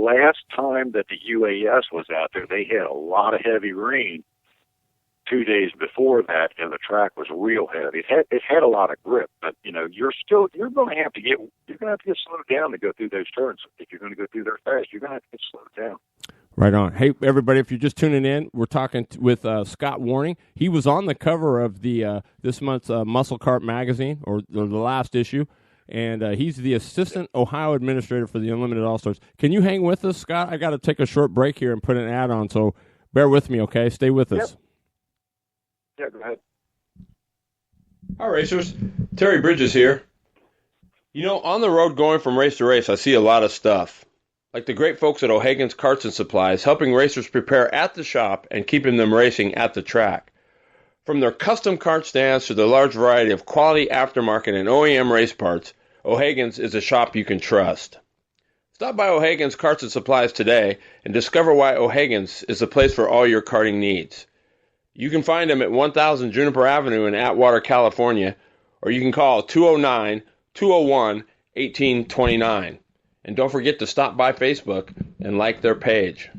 last time that the UAS was out there, they had a lot of heavy rain 2 days before that, and the track was real heavy. It had a lot of grip, but you're going to have to get slowed down to go through those turns. If you're going to go through there fast, you're going to have to get slowed down. Right on. Hey, everybody, if you're just tuning in, we're talking with Scott Warning. He was on the cover of the this month's Muscle Cart magazine, or the last issue, and he's the Assistant Ohio Administrator for the Unlimited All-Stars. Can you hang with us, Scott? I got to take a short break here and put an ad on, so bear with me, okay? Stay with us. Yeah, go ahead. Hi, racers. Terry Bridges here. On the road going from race to race, I see a lot of stuff. Like the great folks at O'Hagan's Carts and Supplies, helping racers prepare at the shop and keeping them racing at the track. From their custom kart stands to the large variety of quality aftermarket and OEM race parts, O'Hagan's is a shop you can trust. Stop by O'Hagan's Carts and Supplies today and discover why O'Hagan's is the place for all your karting needs. You can find them at 1000 Juniper Avenue in Atwater, California, or you can call 209-201-1829. And don't forget to stop by Facebook and like their page.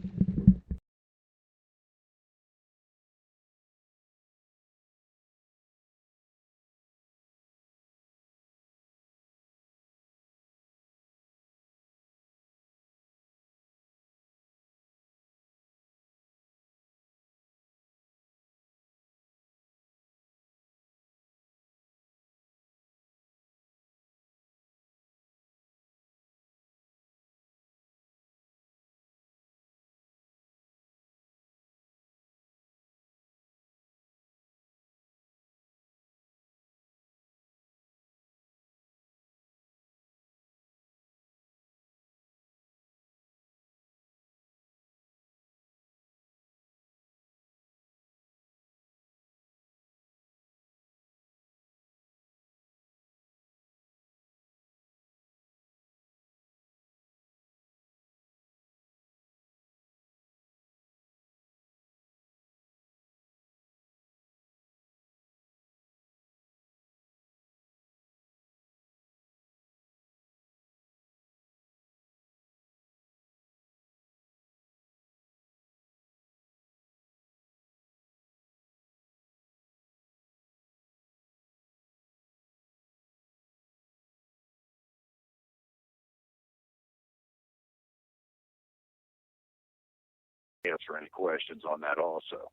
Answer any questions on that also.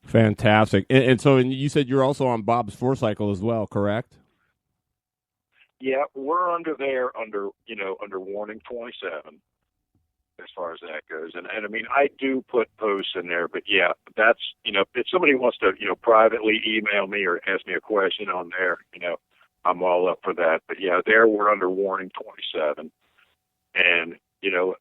Fantastic. And so you said you're also on Bob's 4-cycle as well, correct? Yeah, we're under Warning 27 as far as that goes. And I mean, I do put posts in there, but yeah, that's, if somebody wants to, privately email me or ask me a question on there, I'm all up for that. But yeah, there we're under Warning 27. And,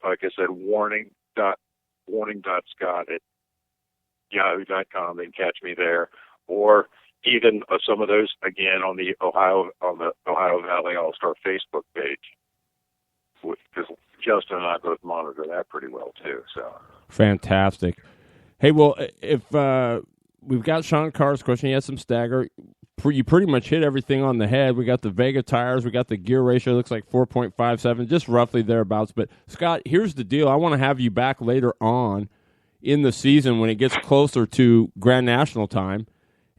like I said, warning.scott@yahoo.com. They can catch me there, or even some of those again on the Ohio Valley All-Star Facebook page, because Justin and I both monitor that pretty well too. So fantastic. Hey, well, if we've got Sean Carr's question, he has some stagger. You pretty much hit everything on the head. We got the Vega tires. We got the gear ratio. Looks like 4.57, just roughly thereabouts. But, Scott, here's the deal. I want to have you back later on in the season when it gets closer to Grand National time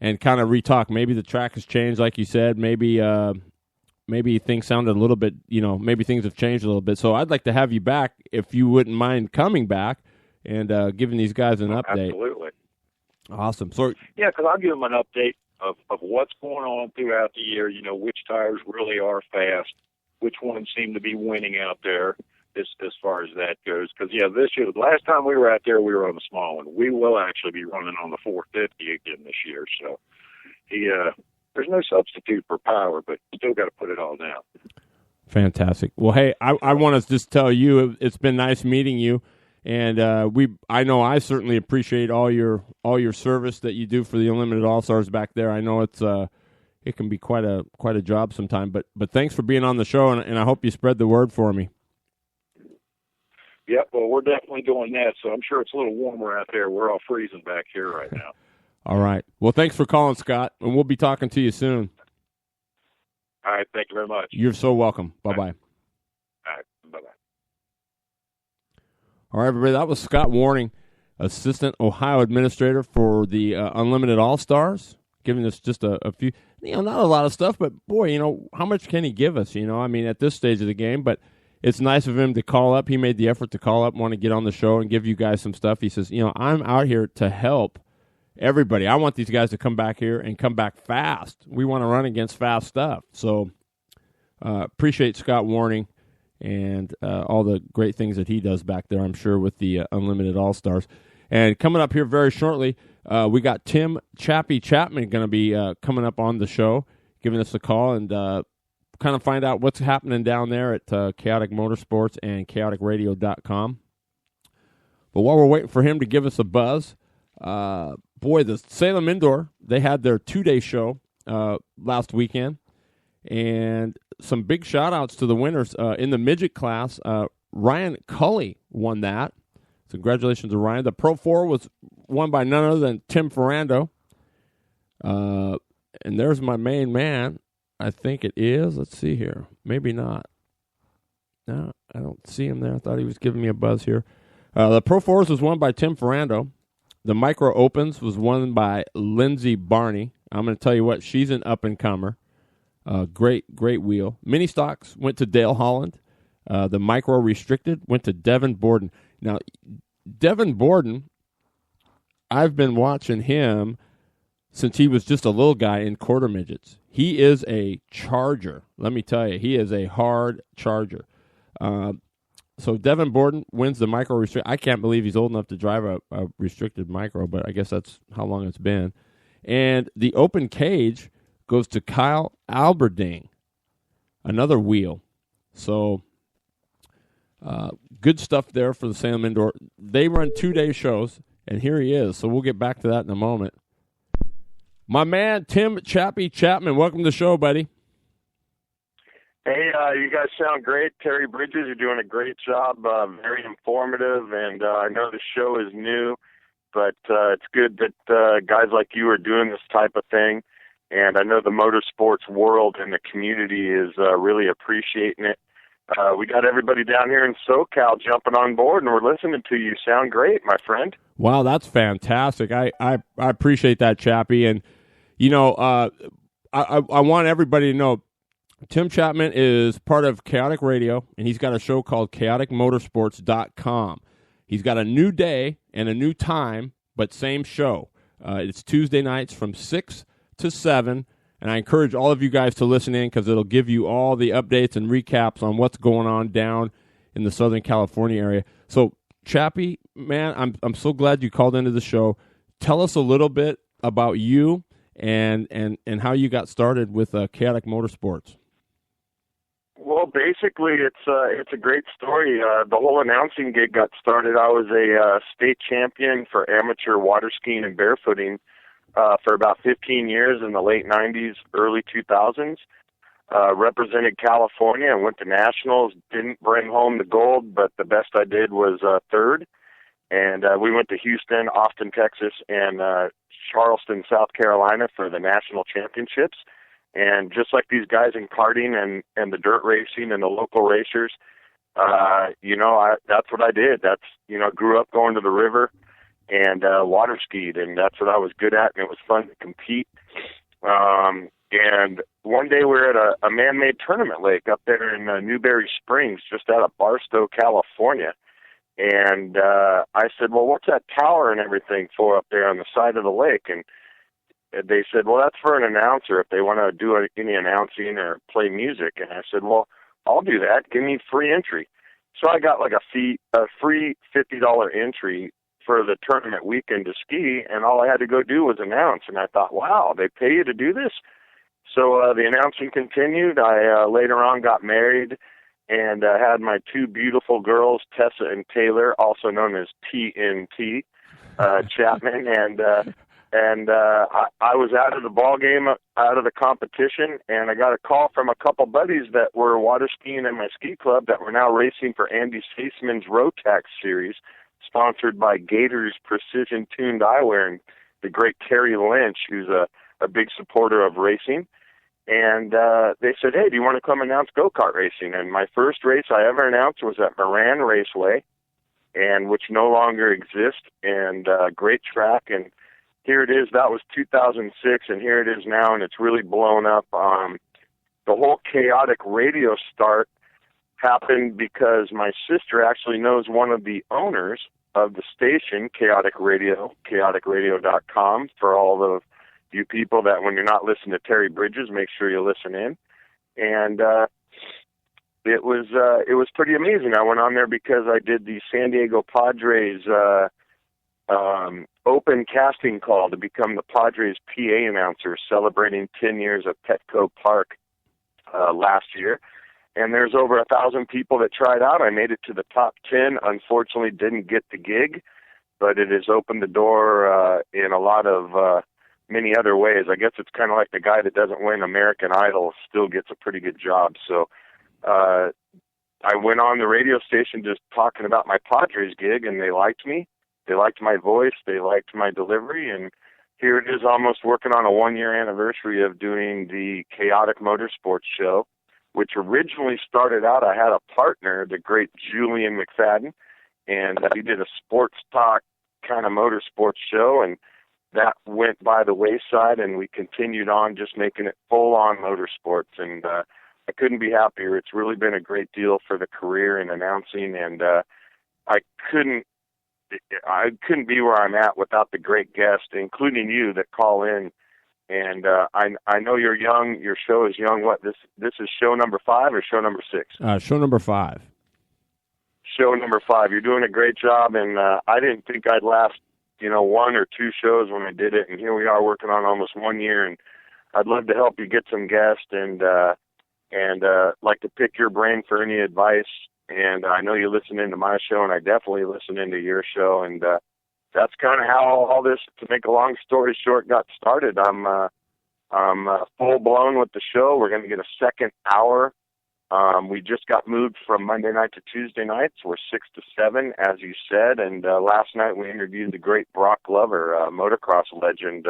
and kind of re-talk. Maybe the track has changed, like you said. Maybe things sounded a little bit, maybe things have changed a little bit. So I'd like to have you back if you wouldn't mind coming back and giving these guys an update. Absolutely. Awesome. So yeah, because I'll give them an update of what's going on throughout the year, which tires really are fast, which ones seem to be winning out there as far as that goes. Because, yeah, this year, the last time we were out there, we were on the small one. We will actually be running on the 450 again this year. So there's no substitute for power, but you still got to put it all down. Fantastic. Well, hey, I want to just tell you it's been nice meeting you. And I know I certainly appreciate all your service that you do for the Unlimited All-Stars back there. I know it can be quite a job sometime, but thanks for being on the show, and I hope you spread the word for me. Yep, well, we're definitely doing that, so I'm sure it's a little warmer out there. We're all freezing back here right now. All right. Well, thanks for calling, Scott, and we'll be talking to you soon. All right, thank you very much. You're so welcome. Bye-bye. All right, Bye-bye. All right, everybody, that was Scott Warning, Assistant Ohio Administrator for the Unlimited All-Stars, giving us just a few, not a lot of stuff, but boy, how much can he give us, I mean, at this stage of the game, but it's nice of him to call up. He made the effort to call up, want to get on the show and give you guys some stuff. He says, I'm out here to help everybody. I want these guys to come back here and come back fast. We want to run against fast stuff. So appreciate Scott Warning and all the great things that he does back there, I'm sure, with the Unlimited All-Stars. And coming up here very shortly, we got Tim Chappy Chapman going to be coming up on the show, giving us a call and kind of find out what's happening down there at Chaotic Motorsports and chaoticradio.com. But while we're waiting for him to give us a buzz, the Salem Indoor, they had their 2-day show last weekend. And some big shout-outs to the winners. In the midget class, Ryan Cully won that. So congratulations to Ryan. The Pro 4 was won by none other than Tim Ferrando. And there's my main man. I think it is. Let's see here. Maybe not. No, I don't see him there. I thought he was giving me a buzz here. The Pro 4s was won by Tim Ferrando. The Micro Opens was won by Lindsay Barney. I'm going to tell you what, she's an up-and-comer. Great wheel. Mini stocks went to Dale Holland. The Micro Restricted went to Devin Borden. Now, Devin Borden, I've been watching him since he was just a little guy in quarter midgets. He is a charger. Let me tell you, he is a hard charger. So Devin Borden wins the Micro Restricted. I can't believe he's old enough to drive a restricted Micro, but I guess that's how long it's been. And the Open Cage goes to Kyle Alberding, another wheel. So good stuff there for the Salem Indoor. They run 2-day shows, and here he is. So we'll get back to that in a moment. My man, Tim Chappy Chapman, welcome to the show, buddy. Hey, you guys sound great. Terry Bridges, you're doing a great job, very informative, and I know the show is new, but it's good that guys like you are doing this type of thing, and I know the motorsports world and the community is really appreciating it. We got everybody down here in SoCal jumping on board, and we're listening to you. Sound great, my friend. Wow, that's fantastic. I appreciate that, Chappy, and I want everybody to know Tim Chapman is part of Chaotic Radio, and he's got a show called chaoticmotorsports.com. He's got a new day and a new time, but same show. It's Tuesday nights from 6 to 7, and I encourage all of you guys to listen in because it'll give you all the updates and recaps on what's going on down in the Southern California area. So, Chappy, man, I'm so glad you called into the show. Tell us a little bit about you and how you got started with Chaotic Motorsports. Well, basically, it's a great story. The whole announcing gig got started. I was a state champion for amateur water skiing and barefooting for about 15 years in the late 90s, early 2000s. Represented California and went to nationals. Didn't bring home the gold, but the best I did was third. And we went to Houston, Austin, Texas, and Charleston, South Carolina for the national championships. And just like these guys in karting and the dirt racing and the local racers, that's what I did. Grew up going to the river and water skied, and that's what I was good at, and it was fun to compete. And one day we were at a man-made tournament lake up there in Newberry Springs, just out of Barstow, California. And I said, well, what's that tower and everything for up there on the side of the lake? And they said, well, that's for an announcer if they want to do any announcing or play music. And I said, well, I'll do that. Give me free entry. So I got like a free $50 entry for the tournament weekend to ski, and all I had to go do was announce. And I thought, wow, they pay you to do this? So the announcing continued. I later on got married and had my two beautiful girls, Tessa and Taylor, also known as TNT, Chapman, and I was out of the ball game, out of the competition, and I got a call from a couple buddies that were water skiing in my ski club that were now racing for Andy Staceman's Rotax series, sponsored by Gators Precision Tuned Eyewear and the great Terry Lynch, who's a big supporter of racing. And they said, hey, do you want to come announce go-kart racing? And my first race I ever announced was at Moran Raceway, and which no longer exists, and great track. And here it is. That was 2006, and here it is now, and it's really blown up. The whole Kaotic radio start happened because my sister actually knows one of the owners of the station, Kaotic Radio, chaoticradio.com, for all the you people that when you're not listening to Terry Bridges, make sure you listen in. And it was pretty amazing. I went on there because I did the San Diego Padres open casting call to become the Padres PA announcer, celebrating 10 years at Petco Park last year. And there's over 1,000 people that tried out. I made it to the top 10. Unfortunately, didn't get the gig, but it has opened the door in a lot of many other ways. I guess it's kind of like the guy that doesn't win American Idol still gets a pretty good job. So I went on the radio station just talking about my Padres gig, and they liked me. They liked my voice. They liked my delivery. And here it is, almost working on a 1-year anniversary of doing the Chaotic Motorsports show, which originally started out, I had a partner, the great Julian McFadden, and we did a sports talk kind of motorsports show, and that went by the wayside, and we continued on just making it full-on motorsports, and I couldn't be happier. It's really been a great deal for the career in announcing, and I couldn't be where I'm at without the great guests, including you that call in. And I know you're young. Your show is young. What, this is show number 5 or show number 6? Show number 5. Show number 5. You're doing a great job, and I didn't think I'd last, 1 or 2 shows when I did it, and here we are working on almost 1 year. And I'd love to help you get some guests, and like to pick your brain for any advice. And I know you listen into my show, and I definitely listen into your show, and that's kind of how all this, to make a long story short, got started. I'm full blown with the show. We're going to get a second hour. We just got moved from Monday night to Tuesday nights. We're 6 to 7, as you said. And last night we interviewed the great Brock Glover, motocross legend.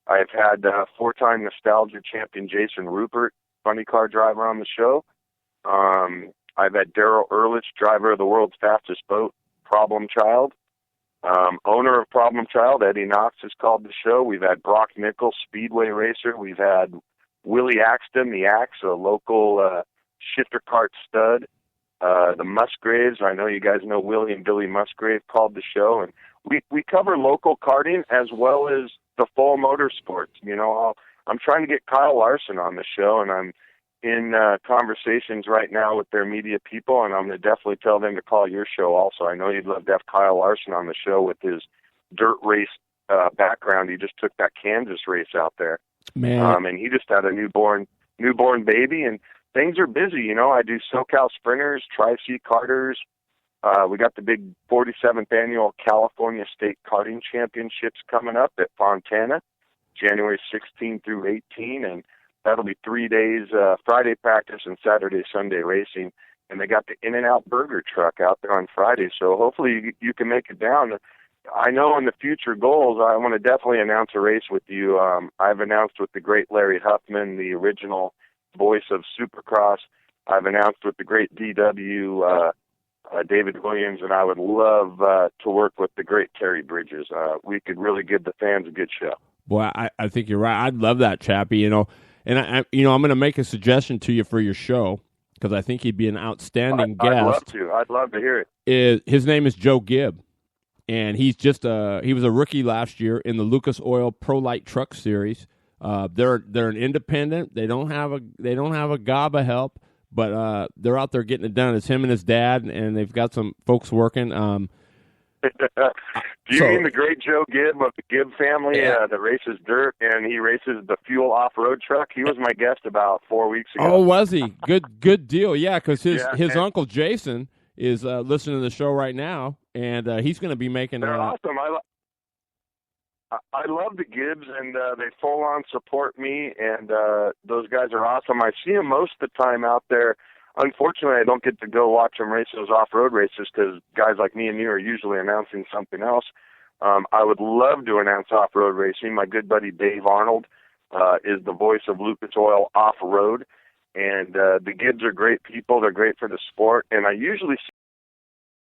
I've had 4-time nostalgia champion Jason Rupert, funny car driver, on the show. I've had Darrell Ehrlich, driver of the world's fastest boat, Problem Child. Owner of Problem Child, Eddie Knox, has called the show. We've had Brock Nichols, Speedway racer. We've had Willie Axton, the Axe, a local shifter cart stud. The Musgraves, I know you guys know Willie and Billy Musgrave, called the show. And we cover local karting as well as the full motorsports. I'm trying to get Kyle Larson on the show, and I'm in conversations right now with their media people, and I'm going to definitely tell them to call your show also. I know you'd love to have Kyle Larson on the show with his dirt race background. He just took that Kansas race out there. Man. And he just had a newborn baby, and things are busy. I do SoCal Sprinters, Tri-C Karters. We got the big 47th annual California State Karting Championships coming up at Fontana, January 16 through 18, and that'll be 3 days, Friday practice and Saturday, Sunday racing. And they got the In-N-Out Burger truck out there on Friday, so hopefully you can make it down. I know in the future goals, I want to definitely announce a race with you. I've announced with the great Larry Huffman, the original voice of Supercross. I've announced with the great DW, David Williams, and I would love to work with the great Terry Bridges. We could really give the fans a good show. Boy, I think you're right. I'd love that, Chappy. And I'm going to make a suggestion to you for your show, because I think he'd be an outstanding guest. I'd love to hear it. His name is Joe Gibb, and he's he was a rookie last year in the Lucas Oil Pro Light Truck Series. They're an independent. They don't have a gob of help, but they're out there getting it done. It's him and his dad, and they've got some folks working. Do you mean the great Joe Gibb of the Gibb family that races dirt, and he races the fuel off-road truck? He was my guest about 4 weeks ago. Oh, was he? Good deal. Yeah, because his uncle Jason is listening to the show right now, and he's going to be making. They're awesome. I love the Gibbs, and they full-on support me, and those guys are awesome. I see them most of the time out there. Unfortunately, I don't get to go watch them race those off-road races because guys like me and you are usually announcing something else. I would love to announce off-road racing. My good buddy Dave Arnold is the voice of Lucas Oil Off-Road. And the Gibbs are great people. They're great for the sport. And I usually